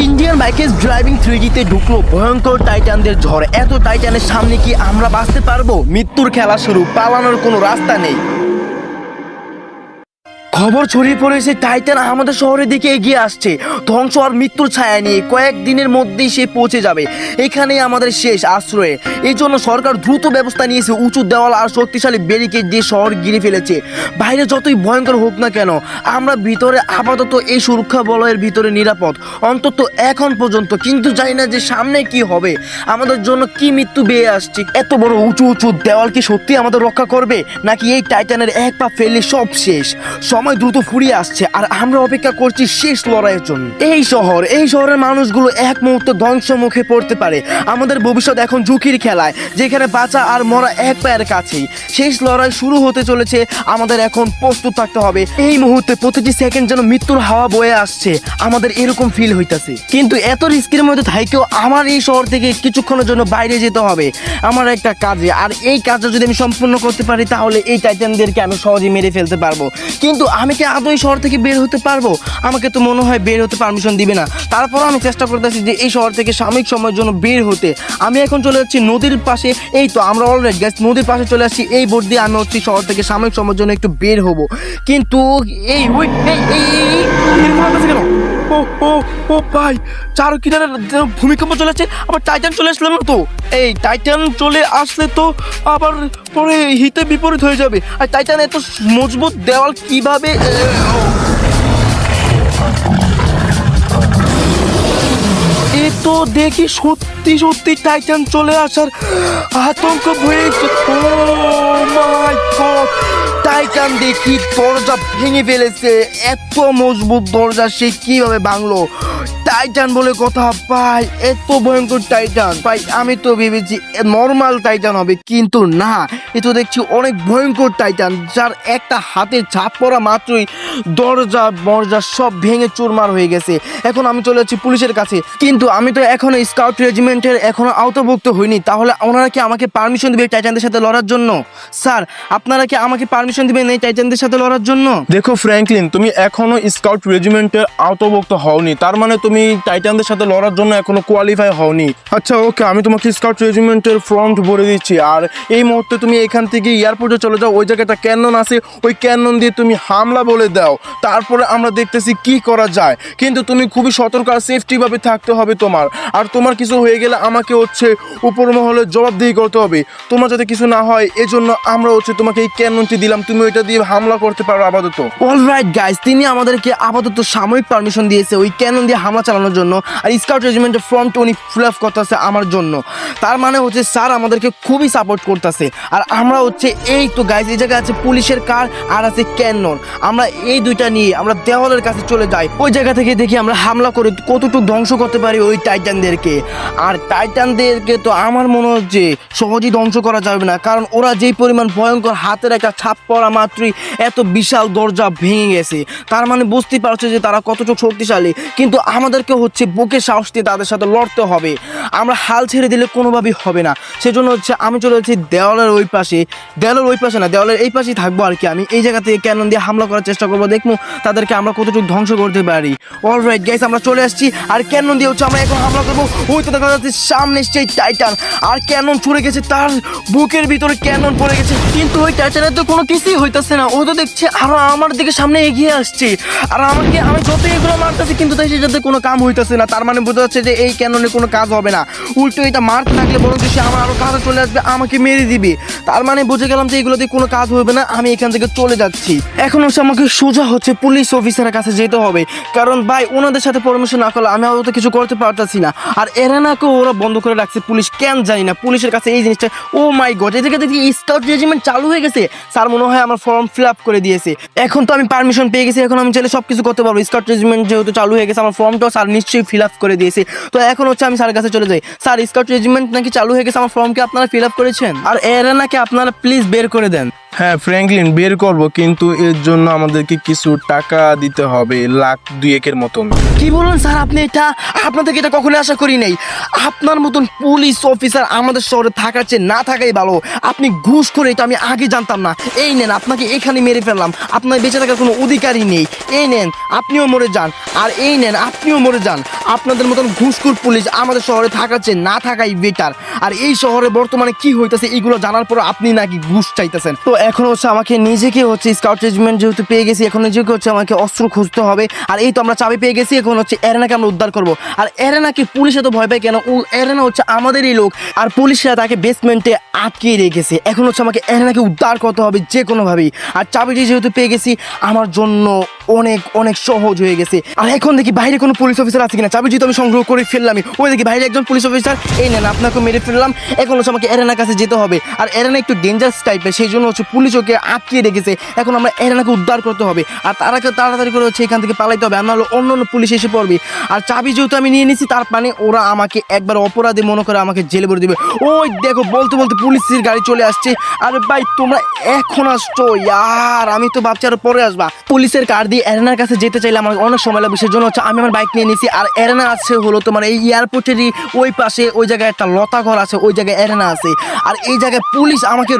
Indian বাইকের driving 3Dতে ঢুকলো ভয়ঙ্কর টাইটানদের ঝড়। এত টাইটানের সামনে কি আমরা বাঁচতে পারবো? মৃত্যুর খেলা শুরু, পালানোর কোনো রাস্তা নেই। খবর ছড়িয়ে পড়েছে টাইটান আমাদের শহরের দিকে এগিয়ে আসছে, ধ্বংস আর মৃত্যুর ছায়া নিয়ে। কয়েকদিনের মধ্যেই সে পৌঁছে যাবে। এখানেই আমাদের শেষ আশ্রয়ে। এই জন্য সরকার দ্রুত ব্যবস্থা নিয়েছে। উঁচু দেওয়াল আর শক্তিশালী ব্যারিকেড দিয়ে শহর ঘিরে ফেলেছে। বাইরে যতই ভয়ঙ্কর হোক না কেন, আমরা ভিতরে আপাতত এই সুরক্ষা বলয়ের ভিতরে নিরাপদ, অন্তত এখন পর্যন্ত। কিন্তু জানি না যে সামনে কি হবে, আমাদের জন্য কি মৃত্যু বেয়ে আসছে। এত বড় উঁচু উঁচু দেওয়াল কি সত্যি আমাদের রক্ষা করবে, নাকি এই টাইটানের এক পা ফেললে সব শেষ? সময় দ্রুত ফুরিয়ে আসছে আর আমরা অপেক্ষা করছি শেষ লড়াইয়ের জন্য। এই শহরের মানুষগুলো এক মুহূর্তে ধ্বংস মুখে পড়তে পারে। আমাদের ভবিষ্যৎ এখন ঝুঁকির খেলায়, যেখানে বাঁচা আর মরা এক পায়ের কাছেই। শেষ লড়াই শুরু হতে চলেছে। আমাদের এখন প্রস্তুত থাকতে হবে। এই মুহূর্তে প্রতিটি সেকেন্ড যেন মৃত্যুর হাওয়া বয়ে আসছে, আমাদের এরকম ফিল হইতাছে। কিন্তু এত রিস্কের মধ্যে থাকেও আমার এই শহর থেকে কিছুক্ষণের জন্য বাইরে যেতে হবে আমার একটা কাজে। আর এই কাজটা যদি আমি সম্পূর্ণ করতে পারি, তাহলে এই টাইটানদেরকে আমি সহজে মেরে ফেলতে পারবো। কিন্তু আমি কি আদৌ এই শহর থেকে বের হতে পারবো? আমাকে তো মনে হয় বের হতে পারমিশন দিবে না। তারপরও আমি চেষ্টা করতেছি যে এই শহর থেকে সাময়িক সময়ের জন্য বের হতে। আমি এখন চলে যাচ্ছি নদীর পাশে। এই তো আমরা অলরেডি গ্যাস নদীর পাশে চলে আসছি। এই বোট দিয়ে আমি হচ্ছে শহর থেকে সাময়িক সময়ের জন্য একটু বের হব। কিন্তু এই ওই কেন? ও ও ও ভাই, চারো কিনারে ভূমিকম্প চলে আসছে, আবার টাইটান চলে আসলো না তো। এই টাইটান চলে আসলে তো আবার পরে হিতে বিপরীত হয়ে যাবে। আর টাইটান এত মজবুত দেওয়াল কিভাবে? এ তো দেখি সত্যি সত্যি টাইটান চলে আসার আতঙ্ক হয়েছে। ও মাই গড, টাইটান দেখি দরজা ভেঙে ফেলেছে। এত মজবুত দরজা সে কিভাবে ভাঙলো? টাইটান বলে কথা ভাই, এত ভয়ঙ্কর টাইটান ভাই। আমি তো ভেবেছি নর্মাল টাইটান হবে, কিন্তু না, এ তো দেখছি অনেক ভয়ঙ্কর টাইটান, যার একটা হাতে ঝাঁপ পড়া মাত্রই দরজা মরজা সব ভেঙে চুরমার হয়ে গেছে। এখন আমি চলে যাচ্ছি পুলিশের কাছে। কিন্তু আমি তো এখনো স্কাউট রেজিমেন্টের এখনো আওতাভুক্ত হইনি। তাহলে ওনারা কি আমাকে পারমিশন দিবে টাইটানদের সাথে লড়ার জন্য? স্যার, আপনারা কি আমাকে পারমিশন দিবেন এই টাইটানদের সাথে লড়ার জন্য? দেখো ফ্র্যাঙ্কলিন, তুমি এখনো স্কাউট রেজিমেন্টের আওতাভুক্ত হওনি, তার মানে তুমি টাইটানদের সাথে লড়ার জন্য এখনো কোয়ালিফাই হওনি। আচ্ছা ওকে, আমি তোমাকে স্কাউট রেজিমেন্টের ফ্রন্ট বলে দিচ্ছি। আর এই মুহূর্তে তুমি এখান থেকে এয়ারপোর্টে চলে যাও। ওই জায়গাটা ক্যানন আছে, ওই ক্যানন দিয়ে তুমি হামলা বলে দাও। তারপরে আমরা দেখতেছি কি করা যায়। কিন্তু তুমি খুবই সতর্ক আর সেফটি ভাবে থাকতে হবে তোমার। আর তোমার কিছু হয়ে গেলে আমাকে হচ্ছে উপর মহলে জবাবদিহি করতে হবে। তোমার যাতে কিছু না হয়, এজন্য আমরা হচ্ছে তোমাকে এই ক্যাননটি দিলাম। তুমি ওইটা দিয়ে হামলা করতে পারো আপাতত। অলরাইট গাইস, তিনি আমাদেরকে আপাতত সাময়িক পারমিশন দিয়েছে ওই ক্যানন দিয়ে হামলা চালানোর জন্য। আর স্কাউট রেজিমেন্টের ফ্রন্ট উনি ফুল অফ করতেছে আমার জন্য। তার মানে হচ্ছে স্যার আমাদেরকে খুবই সাপোর্ট করতেছে। আর আমরা হচ্ছে এই তো গাইস, এই জায়গায় আছে পুলিশের কার আর আছে ক্যানন। আমরা এই দুইটা নিয়ে আমরা দেওয়ালের কাছে চলে যাই। ওই জায়গা থেকে দেখি আমরা হামলা করে কতটুকু ধ্বংস করতে পারি ওই টাইটানদেরকে। আর টাইটানদেরকে তো আমার মনে হচ্ছে সহজেই ধ্বংস করা যাবে না, কারণ ওরা যেই পরিমাণ ভয়ঙ্কর, হাতের একটা ছাপ পড়া মাত্রই এত বিশাল দরজা ভেঙে গেছে। তার মানে বুঝতেই পারছে যে তারা কতটুকু শক্তিশালী। কিন্তু আমাদেরকে হচ্ছে বুকে সাহস দিয়ে তাদের সাথে লড়তে হবে। আমরা হাল ছেড়ে দিলে কোনোভাবেই হবে না। সেজন্য হচ্ছে আমি চলে যাচ্ছি দেওয়ালের ওই পাশে। দেওয়ালের ওই পাশে না, দেওয়ালের এই পাশেই থাকবো আর কি। আমি এই জায়গা থেকে ক্যানন দিয়ে হামলা করার চেষ্টা করবো, দেখবো তাদেরকে আমরা কতটুকু ধ্বংস করতে পারি। অলরাইট গাইস, আমরা চলে আসছি আর ক্যানন দিয়ে হচ্ছে আমরা এখন হামলা করবো। ওই তো দেখা যাচ্ছে সামনে সেই টাইটান, আর ক্যানন ছুড়ে গেছে, তার বুকের ভিতরে ক্যানন পড়ে গেছে। কিন্তু ওই টাইটানের তো কোনো কিছুই হইতাছে না। ও তো দেখছে আরো আমার দিকে সামনে এগিয়ে আসছে। আর আমি যত এগুলো মারতেছি, কিন্তু তাই সেটাতে কোনো কাম হইতাছে না। তার মানে বোঝা যাচ্ছে যে এই ক্যাননে কোনো কাজ হবে না। উল্টো এটা মারতে থাকলে বরং সে আমার আরো কাছে চলে আসবে, আমাকে মেরে দিবে। তার মানে বুঝে গেলাম যে এগুলোতে কোনো কাজ হবে না। আমি এখান থেকে চলে যাচ্ছি। এখন হচ্ছে আমাকে সোজা হচ্ছে পুলিশ অফিসারের কাছে যেতে হবে, কারণ ভাই ওনাদের সাথে পারমিশন না করলে আমি অত কিছু করতে পারতাছি না। আর এরা নাকে ওরা বন্ধ করে রাখছে পুলিশ, কেন জানি না। পুলিশের কাছে এই জিনিসটা, ও মাই গড, এই জায়গাতে স্কাউট রেজিমেন্ট চালু হয়ে গেছে। স্যার মনে হয় আমার ফর্ম ফিল আপ করে দিয়েছে। এখন তো আমি পারমিশন পেয়ে গেছি, এখন আমি চাইলে সব কিছু করতে পারবো। স্কাউট রেজিমেন্ট যেহেতু চালু হয়ে গেছে, আমার ফর্মটাও স্যার নিশ্চয়ই ফিল আপ করে দিয়েছে। তো এখন হচ্ছে আমি স্যারের কাছে চলে যাই। স্যার, স্কাউট রেজিমেন্ট নাকি চালু হয়ে গেছে, আমার ফর্মকে আপনারা ফিল আপ করেছেন, আর এরা নাকি আপনারা প্লিজ বের করে দেন। হ্যাঁ ফ্র্যাঙ্কলিন বের করব, কিন্তু এর জন্য আমাদেরকে কিছু টাকা দিতে হবে, 1,02,000 মতন। কি বলুন স্যার আপনি? এটা আপনার থেকে এটা কখনো আশা করি নাই। আপনার মতন পুলিশ অফিসার আমাদের শহরে থাকার চেয়ে না থাকাই ভালো। আপনি ঘুষ করে, এটা আমি আগে জানতাম না। এই নেন, আপনাকে এখানে মেরে ফেললাম, আপনার বেঁচে থাকার কোনো অধিকারই নেই। এই নেন, আপনিও মরে যান, আর এই নেন, আপনিও মরে যান। আপনাদের মতন ঘুষখোর পুলিশ আমাদের শহরে থাকার চেয়ে না থাকাই বেটার। আর এই শহরে বর্তমানে কি হইতেছে এগুলো জানার পর আপনি নাকি ঘুষ চাইতেছেন। তো এখন হচ্ছে আমাকে নিজেকে হচ্ছে স্কাউট রেজিমেন্ট যেহেতু পেয়ে গেছি, এখন নিজেকে হচ্ছে আমাকে অস্ত্র খুঁজতে হবে। আর এই তো আমরা চাবি পেয়ে গেছি, এখন হচ্ছে এরেনাকে আমরা উদ্ধার করব। আর এরেনাকে পুলিশে তো ভয় পায় কেন? এরেনা হচ্ছে আমাদেরই লোক, আর পুলিশরা তাকে বেসমেন্টে আটকে রেখেছে। এখন হচ্ছে আমাকে এরেনাকে উদ্ধার করতে হবে যে কোনোভাবেই। আর চাবিটি যেহেতু পেয়ে গেছি, আমার জন্য অনেক অনেক সহজ হয়ে গেছে। আর এখন দেখি বাইরে কোনো পুলিশ অফিসার আছে কিনা। চাবি যেহেতু আমি সংগ্রহ করে ফেললামই, ওই দেখি বাইরে একজন পুলিশ অফিসার। এই নেন, আপনাকে মেরে ফেললাম। এখন হচ্ছে আমাকে এরেনার কাছে যেতে হবে। আর এরেনা একটু ডেঞ্জারাস টাইপের, সেই জন্য হচ্ছে পুলিশ ওকে আটকিয়ে রেখেছে। এখন আমরা এরেনাকে উদ্ধার করতে হবে, আর তারাকে তাড়াতাড়ি করে হচ্ছে এখান থেকে পালাইতে হবে, আর নাহলে অন্য অন্য পুলিশ এসে পড়বে। আর চাবি যেহেতু আমি নিয়ে নিছি, তার মানে ওরা আমাকে একবার অপরাধী মনে করে আমাকে জেলে ভরে দেবে। ওই দেখো, বলতে বলতে পুলিশের গাড়ি চলে আসছে। আরে ভাই, তোমরা এখন আসছো? ইয়ার, আমি তো ভাবছি আরো পরে আসবা। পুলিশের কার দিয়ে এরেনার কাছে যেতে চাইলে আমার অনেক সময় লাগবে, সেজন্য হচ্ছে আমি আমার বাইক নিয়ে নিছি। আর এরেনা আছে হলো তোমার এই এয়ারপোর্টেরই ওই পাশে, ওই জায়গায় একটা লতা ঘর আছে, ওই জায়গায় এরেনা আছে। আর এই জায়গায় পুলিশ আমাকে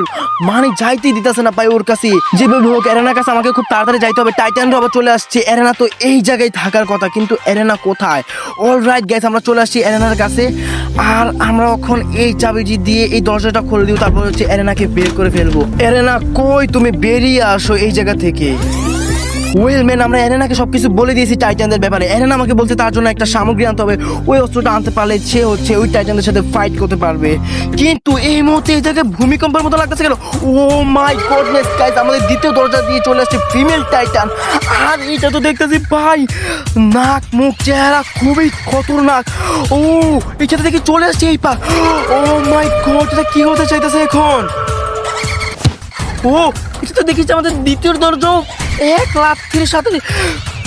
মানে যাইতেই দিতেছে না ভাই ওর কাছে। যেভাবে হোক এরেনার কাছে আমাকে খুব তাড়াতাড়ি যাইতে হবে। টাইটানরা আবার চলে আসছে। এরেনা তো এই জায়গায় থাকার কথা, কিন্তু এরেনা কোথায়? অলরাইট গাইস, আমরা চলে আসছি এরেনার কাছে। আর আমরা এখন এই চাবিটি দিয়ে এই দরজাটা খুলে দিব, তারপর হচ্ছে এরেনাকে বের করে ফেলবো। এরেনা কই? তুমি বেরিয়ে আসো এই জায়গা থেকে। ওয়েল ম্যান, আমরা এরেনাকে সবকিছু বলে দিয়েছি টাইটানদের ব্যাপারে। এরেনা আমাকে বলছে তার জন্য একটা সামগ্রী আনতে হবে। ওই অস্ত্রটা আনতে পারলে সে হচ্ছে ওই টাইটানদের সাথে ফাইট করতে পারবে। কিন্তু এই মুহূর্তে এই জায়গায় ভূমিকম্পের মতো লাগতেছে কেন? ও মাই গডনেস গাইস, আমাদের দ্বিতীয় দরজা দিয়ে চলে আসছে ফিমেল টাইটান। আর এটা তো দেখতেছি ভাই, নাক মুখ চেহারা খুবই খতরনাক। ও, এখানে দেখি চলে আসছে এই পাক। ও মাই গড, এটা কি হতে চাইতেছে এখন? ও, এটা তো দেখিস আমাদের দ্বিতীয় দরজাও 1,03,000 সাথে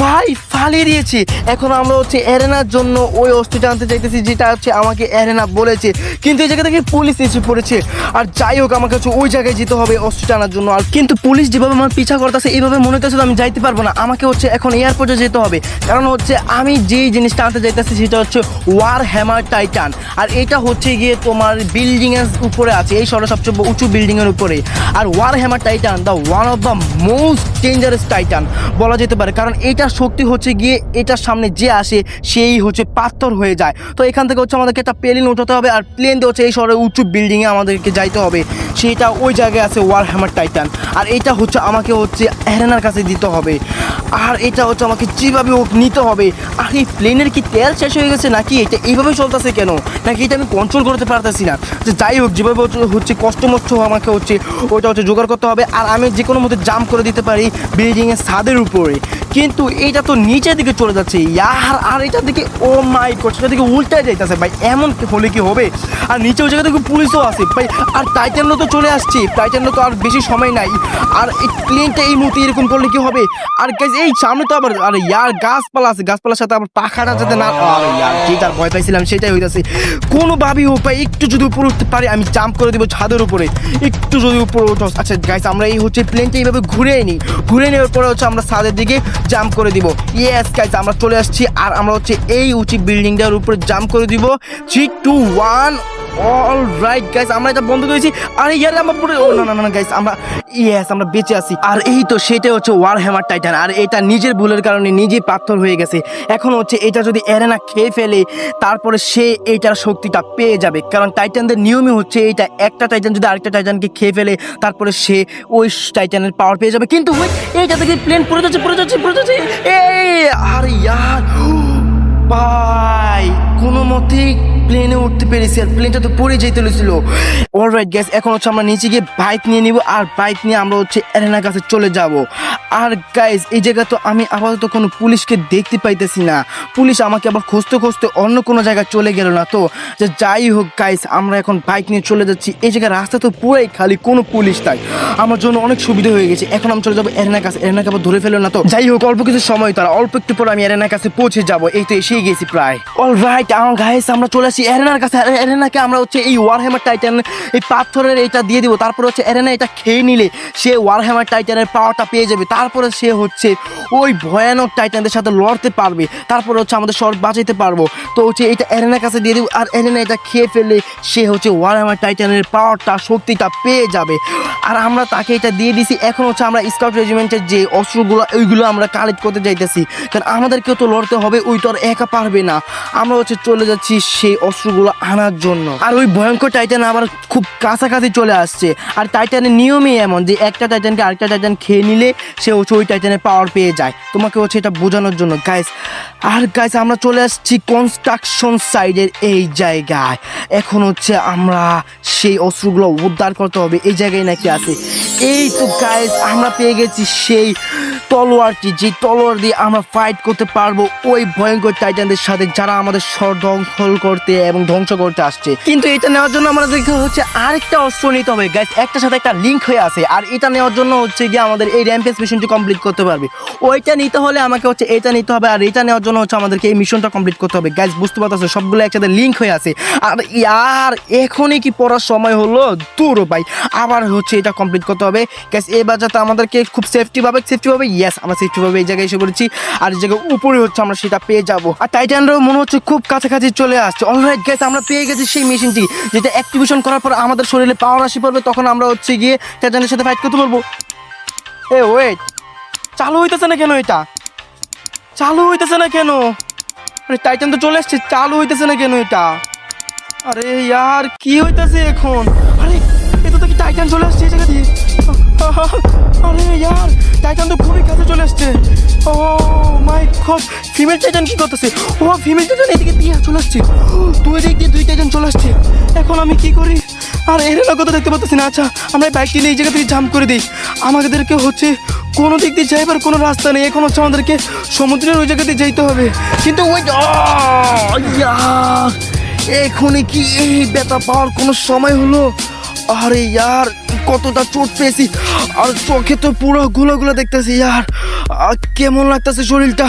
ভাই ফালিয়ে দিয়েছি। এখন আমরা হচ্ছে এরেনার জন্য ওই অস্ত্রটা আনতে চাইতেছি, যেটা হচ্ছে আমাকে এরেনা বলেছে। কিন্তু এই জায়গা থেকে পুলিশ এসে পড়েছে। আর যাই হোক, আমাকে হচ্ছে ওই জায়গায় যেতে হবে অস্ত্রটা আনার জন্য। আর কিন্তু পুলিশ যেভাবে আমার পিছা করতেছে, এইভাবে মনে হচ্ছে আমি যাইতে পারবো না। আমাকে হচ্ছে এখন এয়ারপোর্টে যেতে হবে, কারণ হচ্ছে আমি যেই জিনিসটা আনতে চাইতেছি সেটা হচ্ছে ওয়ার হ্যামার টাইটান। আর এটা হচ্ছে গিয়ে তোমার বিল্ডিং এর উপরে আছে, এই শহরের সবচেয়ে উঁচু বিল্ডিং এর উপরে। আর War Hammer Titan the one of the most dangerous Titan বলা যেতে পারে, কারণ এটার শক্তি হচ্ছে গিয়ে এটার সামনে যে আসে সেই হচ্ছে পাথর হয়ে যায়। তো এখান থেকে হচ্ছে আমাদেরকে একটা প্লেন উঠাতে হবে, আর প্লেন দিয়ে হচ্ছে এই শহরের উঁচু বিল্ডিংয়ে আমাদেরকে যাইতে হবে। সেটা ওই জায়গায় আছে ওয়ার হ্যামার টাইটান। আর এটা হচ্ছে আমাকে হচ্ছে এরেনার কাছে দিতে হবে, আর এটা হচ্ছে আমাকে যেভাবে হোক নিতে হবে। আর এই প্লেনের কি তেল শেষ হয়ে গেছে নাকি? এটা এইভাবে চলতেছে কেন? নাকি এটা আমি কন্ট্রোল করতে পারতেছি না? তো যাই হোক, যেভাবে হচ্ছে কষ্ট মষ্ট আমাকে হচ্ছে ওইটা হচ্ছে জোগাড় করতে হবে। আর আমি যে কোনো মতো জাম্প করে দিতে পারি বিল্ডিংয়ের ছাদের উপরে, কিন্তু এইটা তো নিচের দিকে চলে যাচ্ছে ইয়ার। আর এটার দিকে ও মাই গড, সেটার দিকে উল্টায় যাইতেছে ভাই, এমন হলে কি হবে? আর নিচে ওই জায়গা থেকে পুলিশও আছে ভাই। আর টাইটানও তো চলে আসছে, টাইটানও তো আর বেশি সময় নাই। আর এই প্লেনটা এই মুহূর্তে এরকম করলে কি হবে? আর গাইস, এই সামনে তো আবার আরে ইয়ার গাছপালা আছে, গাছপালার সাথে আবার পাখাটা যাতে না, আরে ইয়ার যেটা ভয় পাইছিলাম সেটাই হইতাছে। কোনোভাবেই হোক ভাই, একটু যদি উপরে উঠতে পারি আমি জাম্প করে দিব ছাদের উপরে, একটু যদি উপরে উঠো। আচ্ছা গাইস, আমরা এই হচ্ছে প্লেনটা এইভাবে ঘুরে নিই, ঘুরে নেওয়ার পরে হচ্ছে আমরা ছাদের দিকে জাম্প করে দিব। ইয়েস গাইস, আমরা চলে আসছি। আর আমরা হচ্ছে এই উঁচু বিল্ডিংটার উপরে জাম্প করে দিব। 3, 2, 1 অল রাইট গাইস, আমরা এটা বন্ধ করেছি। আরে ইয়ার আমরা পুরো, ও না না না গাইস, আমরা ইয়েস আমরা বেঁচে আছি। আর এই তো সেটা হচ্ছে ওয়ার হ্যামার টাইটান। আর এটা নিজের ভুলের কারণে নিজেই পাথর হয়ে গেছে। এখন হচ্ছে এটা যদি এরেনা খেয়ে ফেলে, তারপরে সে এইটার শক্তিটা পেয়ে যাবে, কারণ টাইটানদের নিয়মই হচ্ছে এইটা, একটা টাইটান যদি আরেকটা টাইটানকে খেয়ে ফেলে তারপরে সে ওই টাইটানের পাওয়ার পেয়ে যাবে। কিন্তু এইটা থেকে প্লেন পড়ে যাচ্ছে পড়ে যাচ্ছে পড়ে যাচ্ছে। এই আরে ইয়ার ভাই, কোনো মতেই প্লেনে উঠতে পেরেছি, আর প্লেনটা তো পড়ে যেতে হয়েছিল। অলরাইট গ্যাস, এখন হচ্ছে আমরা নিচে গিয়ে বাইক নিয়ে নিব, আর বাইক নিয়ে আমরা হচ্ছে এরেনার কাছে চলে যাব। আর গাইস এই জায়গা তো আমি আপাতত কোনো পুলিশকে দেখতে পাইতেছি না, পুলিশ আমাকে আবার খুঁজতে খুঁজতে অন্য কোনো জায়গায় চলে গেল না তো। যে যাই হোক গাইস, আমরা এখন বাইক নিয়ে চলে যাচ্ছি। এই জায়গায় রাস্তা তো পুরাই খালি, কোনো পুলিশ নাই, আমার জন্য অনেক সুবিধা হয়ে গেছে। এখন আমি চলে যাবো এরেনার কাছে, এরেনাকে আবার ধরে ফেলো না তো। যাই হোক অল্প কিছু সময়, তারা অল্প একটু পর আমি এরেনার কাছে পৌঁছে যাবো। এই তো এসেই গেছি প্রায়। অলরাইট গাইস, আমরা চলে আসি এরেনার কাছে। এরেনাকে আমরা হচ্ছে এই ওয়ারহ্যামার টাইটান, এই পাথরের এটা দিয়ে দিব। তারপরে হচ্ছে এরেনা এটা খেয়ে নিলে সে ওয়ারহ্যামার টাইটানের পাওয়ারটা পেয়ে যাবে। তারপরে সে হচ্ছে ওই ভয়ানক টাইটানদের সাথে লড়তে পারবে। তারপরে হচ্ছে আমাদের শহর বাঁচাইতে পারবো। তো হচ্ছে এটা এরেনার কাছে দিয়ে দিব, আর এরেনা এটা খেয়ে ফেললে সে হচ্ছে ওয়ারহ্যামার টাইটানের পাওয়ারটা, শক্তিটা পেয়ে যাবে। আর আমরা তাকে এটা দিয়ে দিছি। এখন হচ্ছে আমরা স্কাউট রেজিমেন্টের যে অস্ত্রগুলো ওইগুলো আমরা কালেক্ট করতে যাইতেছি, কারণ আমাদেরকেও তো লড়তে হবে, ওই তো আর একা পারবে না। আমরা হচ্ছে চলে যাচ্ছি সেই অস্ত্রগুলো আনার জন্য। আর ওই ভয়ঙ্কর টাইটান আবার খুব কাছাকাছি চলে আসছে। আর টাইটানের নিয়মই এমন যে একটা টাইটানকে আরেকটা টাইটান খেয়ে নিলে সে হচ্ছে ওই টাইটানের পাওয়ার পেয়ে যায়। তোমাকে হচ্ছে এটা বোঝানোর জন্য গাইস। আর গাইস আমরা চলে আসছি কনস্ট্রাকশন সাইডের এই জায়গায়। এখন হচ্ছে আমরা সেই অস্ত্রগুলো উদ্ধার করতে হবে। এই জায়গায় নাকি আছে। এই তো গাইস আমরা পেয়ে গেছি সেই তলোয়ারটি, যে তলোয়ার দিয়ে আমরা ফাইট করতে পারবো ওই ভয়ঙ্কর টাইটানদের সাথে, যারা আমাদের শহর দখল করতে এবং ধ্বংস করতে আসছে। কিন্তু এটা নেওয়ার জন্য আমাদেরকে হচ্ছে আরেকটা অস্ত্র নিতে হবে গাইস, একটার সাথে একটা লিঙ্ক হয়ে আছে। আর এটা নেওয়ার জন্য হচ্ছে গিয়ে আমাদের এই র্যাম্পেজ মিশনটি কমপ্লিট করতে পারবে। ওইটা নিতে হলে আমাকে হচ্ছে এটা নিতে হবে, আর এটা নেওয়ার জন্য হচ্ছে আমাদেরকে এই মিশনটা কমপ্লিট করতে হবে। গাইস বুঝতে পারতেছো সবগুলো একসাথে লিঙ্ক হয়ে আছে। আর ইয়ার এখনই কি পড়ার সময় হলো? দূর ভাই, আবার হচ্ছে এটা কমপ্লিট করতে হবে গাইস। এবার যাতে আমাদেরকে খুব সেফটি পাবে ইয়েস, আমরা সেফটি পাবে এই জায়গায় এসে পড়েছি। আর এই জায়গায় উপরে হচ্ছে আমরা সেটা পেয়ে যাব। আর টাইটানরাও মনে হচ্ছে খুব কাছাকাছি চলে আসছে। অলরাইট গাইস আমরা পেয়ে গেছি সেই মেশিনটি, যেটা অ্যাক্টিভেশন করার পর আমাদের শরীরে পাওয়ার আসি পড়বে, তখন আমরা হচ্ছে গিয়ে টাইটানের সাথে ফাইট করতে পারবো। এ ওয়েট, চালু হইতেছে না কেন? এটা চালু হইতেছে না কেন? আরে টাইটান তো চলে আসছে, চালু হইতেছে না কেন এটা? আরে ইয়ার কি হইতেছে এখন? আরে এটা তো কি টাইটান চলে আসছে এই জায়গা দিয়ে? আরে ইয়ার টাইটান তো খুবই কাছে চলে আসছে। ও মাই গড, ফিমেল টাইটান কি করতেছে? ও ফিমেল টাইটান এদিকে দিয়ে চলে আসছে। দুই দিক দিয়ে দুই টাইটান চলে আসছে। এখন আমি কি করি? আর এর কথা দেখতে পাচ্ছি না। আচ্ছা আমরা বাইকটি নিয়ে এই জায়গা থেকে জাম্প করে দিই। আমাদেরকে হচ্ছে কোনো দিক দিয়ে যাইবার কোনো রাস্তা নেই। এখন হচ্ছে আমাদেরকে সমুদ্রের ওই জায়গা দিয়ে যাইতে হবে। কিন্তু ওই ইয়ার এখনই কি এই ব্যথা পাওয়ার কোনো সময় হলো? আরে ইয়ার কতটা চোট পেয়েছি, আর চোখে তো পুরো গুলো গুলো দেখতেছি। ইয়ার কেমন লাগতেছে শরীরটা।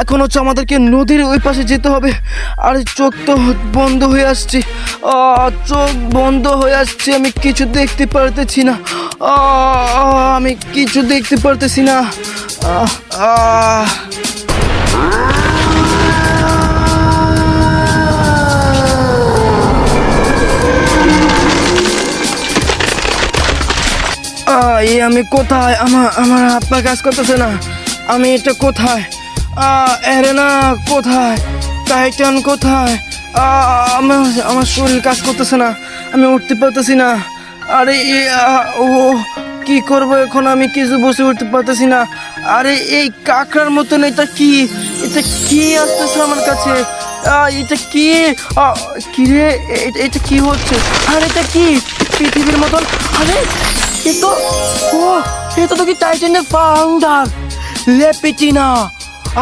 এখন হচ্ছে আমাদেরকে নদীর ওই পাশে যেতে হবে। আর চোখ তো বন্ধ হয়ে আসছে, চোখ বন্ধ হয়ে আসছে। আমি কিছু দেখতে পারতেছি না, আমি কিছু দেখতে পারতেছি না। আমি কোথায়? আমার হাত পা কাজ করতেছে না। আমি এটা কোথায়? এরেনা কোথায়? টাইটান কোথায়? আমার শরীর কাজ করতেছে না, আমি উঠতে পারতেছি না। আরে ও কি করবো এখন? আমি কিছু বসে উঠতে পারতেছি না। আরে এই কাঁকড়ার মতন এটা কি? এটা কি আসতেছে আমার কাছে? এটা কি? কি রে? এটা কি হচ্ছে? আর এটা কি পৃথিবীর মতন? আরে এটা তো কি টাইটানের ফাউন্ডার লেপিটিনা।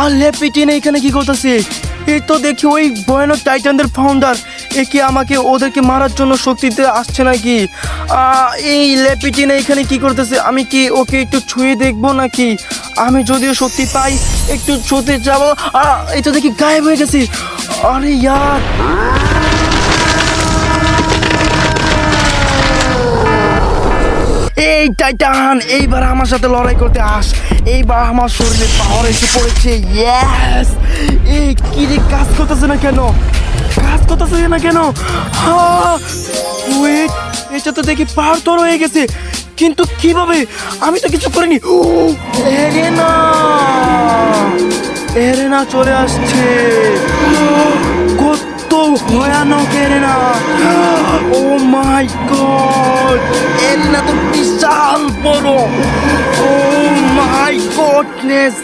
আর লেপিটিনা এখানে কি করতেছে? এই তো দেখি ওই ভয়ানক টাইটানদের ফাউন্ডার। এ কি আমাকে ওদেরকে মারার জন্য শক্তিতে আসছে নাকি? এই লেপিটিনা এখানে কি করতেছে? আমি কি ওকে একটু ছুঁয়ে দেখবো নাকি? আমি যদিও শক্তি পাই একটু ছুঁতে যাবো। এই তো দেখি গায়েব হয়ে গেছে। আরে ইয়ার এই টাইটান এইবার আমার সাথে লড়াই করতে আস। এইবার আমার শরীরে পাওয়ার এসে পড়েছে। ইয়েস! এই কি রে, কাজ করতেছে না কেন? কাজ করতেছে না কেন? ওয়েট, এটা তো দেখি পাথর হয়ে গেছে, কিন্তু কিভাবে? আমি তো কিছু করিনি। এরেনা, এরেনা চলে আসছে। কত ভয়ানক এরেনা! ও মাই গড, এরেনা তো বিশাল বড়। ও মাই গডনেস